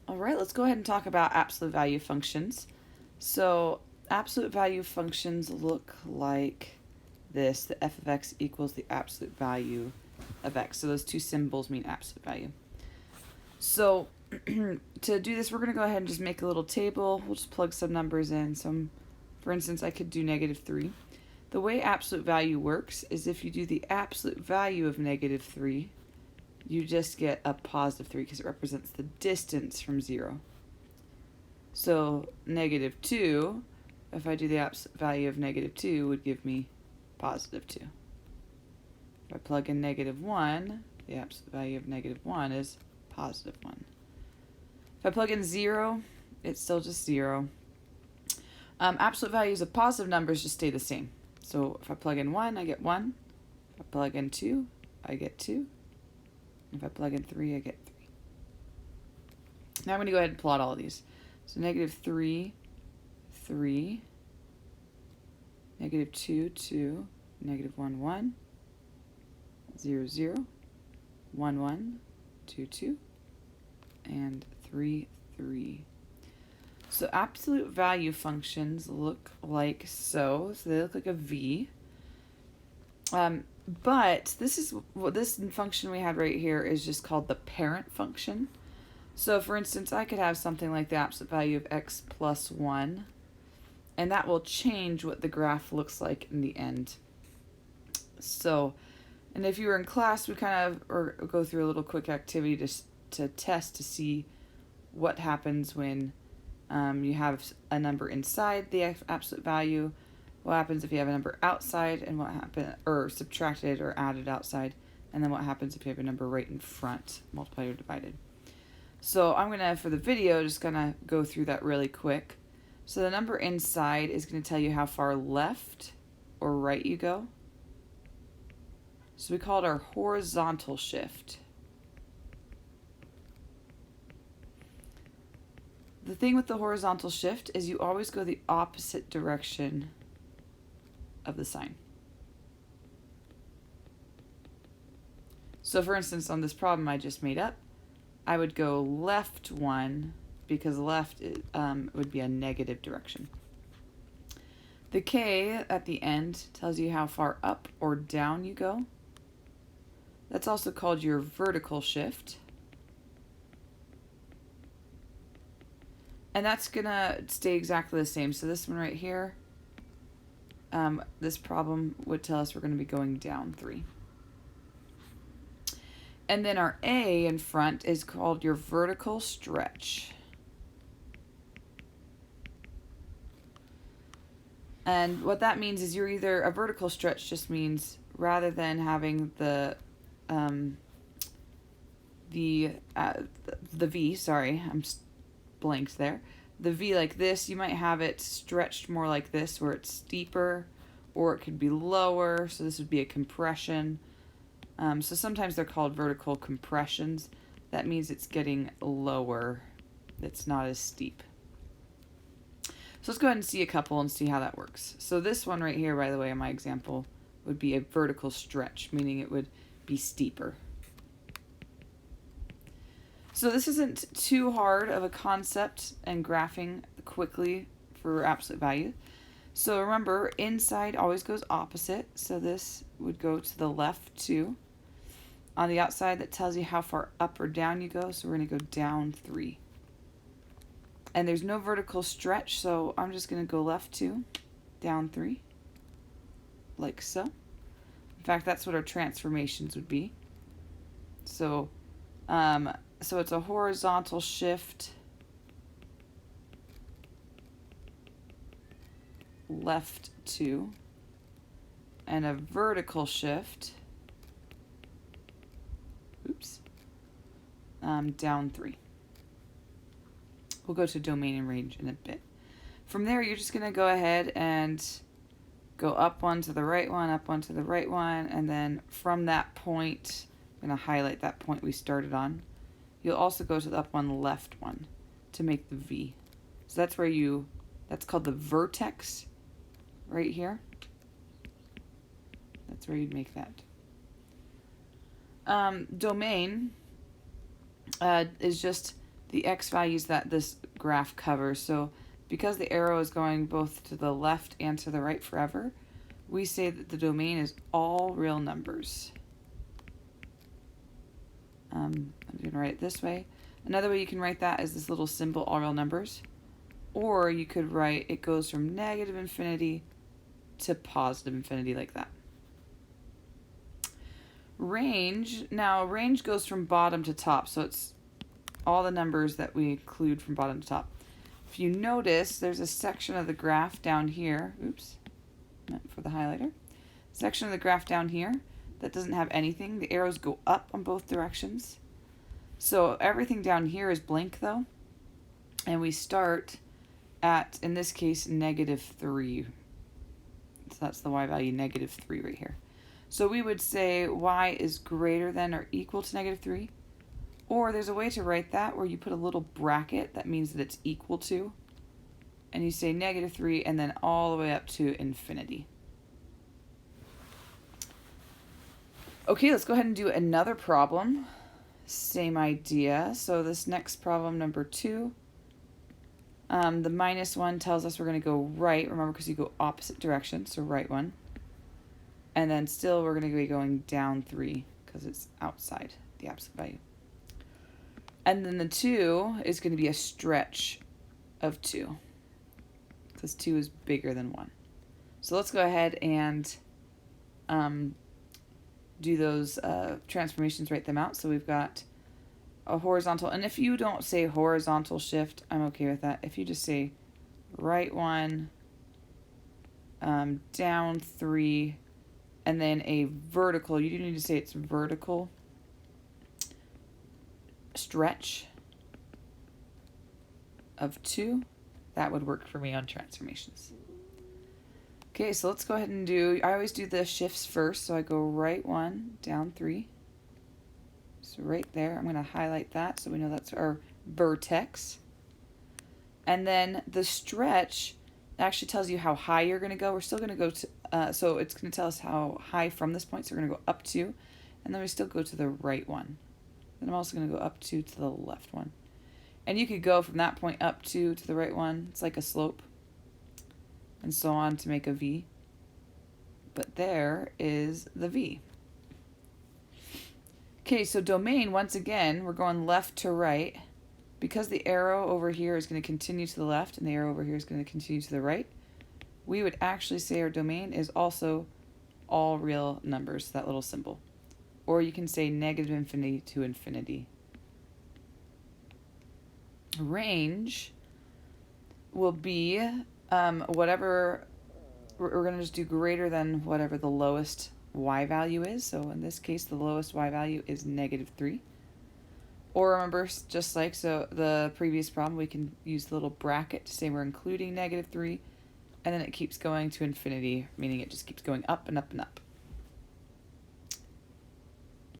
All right, let's go ahead and talk about absolute value functions. So absolute value functions look like this. The f of x equals the absolute value of x. So those two symbols mean absolute value. So to do this, we're going to go ahead and just make a little table. We'll just plug some numbers in. For instance, I could do -3. The way absolute value works is if you do the absolute value of -3, you just get a +3 because it represents the distance from 0. So -2, if I do the absolute value of -2, would give me +2. If I plug in -1, the absolute value of -1 is +1. If I plug in 0, it's still just 0. Absolute values of positive numbers just stay the same. So if I plug in 1, I get 1. If I plug in 2, I get 2. If I plug in 3, I get 3. Now I'm going to go ahead and plot all of these. So -3, 3, -2, 2, -1, 1, 0, 0, 1, 1, 2, 2, and 3, 3. So absolute value functions look like so. So they look like a V. But this function we had right here is just called the parent function. So for instance, I could have something like the absolute value of x plus 1, and that will change what the graph looks like in the end. So, and if you were in class, we kind of or go through a little quick activity to test to see what happens when you have a number inside the absolute value, what happens if you have a number outside, and what happens, or subtracted or added outside, and then what happens if you have a number right in front, multiplied or divided. So I'm going to, for the video, just going to go through that really quick. So the number inside is going to tell you how far left or right you go. So we call it our horizontal shift. The thing with the horizontal shift is you always go the opposite direction of the sign. So for instance, on this problem I just made up, I would go left 1 because left would be a negative direction. The K at the end tells you how far up or down you go. That's also called your vertical shift. And that's going to stay exactly the same. So this one right here, this problem would tell us we're going to be going down 3. And then our A in front is called your vertical stretch. And what that means is you're either, a vertical stretch just means rather than having the V, sorry, I'm blanked there. The V like this, you might have it stretched more like this where it's steeper, or it could be lower, so this would be a compression. So sometimes they're called vertical compressions. That means it's getting lower. It's not as steep. So let's go ahead and see a couple and see how that works. So this one right here, by the way, in my example, would be a vertical stretch, meaning it would be steeper. So this isn't too hard of a concept and graphing quickly for absolute value. So remember, inside always goes opposite. So this would go to the left 2. On the outside, that tells you how far up or down you go. So we're going to go down 3. And there's no vertical stretch, so I'm just going to go left 2, down 3, like so. In fact, that's what our transformations would be. So, so it's a horizontal shift left 2 and a vertical shift down 3. We'll go to domain and range in a bit. From there, you're just going to go ahead and go up 1 to the right 1, up 1 to the right 1, and then from that point, I'm going to highlight that point we started on. You'll also go to the up 1, left 1 to make the V. So that's where that's called the vertex right here. That's where you'd make that. Domain is just the x values that this graph covers. So because the arrow is going both to the left and to the right forever, we say that the domain is all real numbers. I'm going to write it this way. Another way you can write that is this little symbol, all real numbers. Or you could write it goes from negative infinity to positive infinity like that. Range, now range goes from bottom to top, so it's all the numbers that we include from bottom to top. If you notice, there's a section of the graph down here, oops, meant for the highlighter, section of the graph down here that doesn't have anything. The arrows go up on both directions. So everything down here is blank though, and we start at, in this case, -3. So that's the y value, -3 right here. So we would say y is greater than or equal to -3. Or there's a way to write that where you put a little bracket that means that it's equal to. And you say -3 and then all the way up to infinity. Okay, let's go ahead and do another problem. Same idea. So this next problem, number 2. The -1 tells us we're going to go right, remember, because you go opposite direction, so right 1. And then still we're going to be going down 3 because it's outside the absolute value. And then the 2 is going to be a stretch of 2 because 2 is bigger than 1. So let's go ahead and do those transformations, write them out. So we've got a horizontal, and if you don't say horizontal shift, I'm okay with that. If you just say right 1, down 3, and then a vertical, you do need to say it's vertical stretch of 2, that would work for me on transformations. Okay, so let's go ahead and do, I always do the shifts first, so I go right 1, down 3. So right there, I'm going to highlight that so we know that's our vertex. And then the stretch actually tells you how high you're going to go. We're still going to go to, so it's going to tell us how high from this point, so we're going to go up 2, and then we still go to the right 1. Then I'm also going to go up 2 to the left 1. And you could go from that point up 2 to the right 1. It's like a slope. And so on to make a V. But there is the V. Okay, so domain, once again, we're going left to right. Because the arrow over here is going to continue to the left and the arrow over here is going to continue to the right, we would actually say our domain is also all real numbers, that little symbol. Or you can say -infinity to infinity. Range will be whatever, we're going to just do greater than whatever the lowest y value is. So in this case, the lowest y value is -3. Or remember, just like so the previous problem, we can use the little bracket to say we're including -3, and then it keeps going to infinity, meaning it just keeps going up and up and up.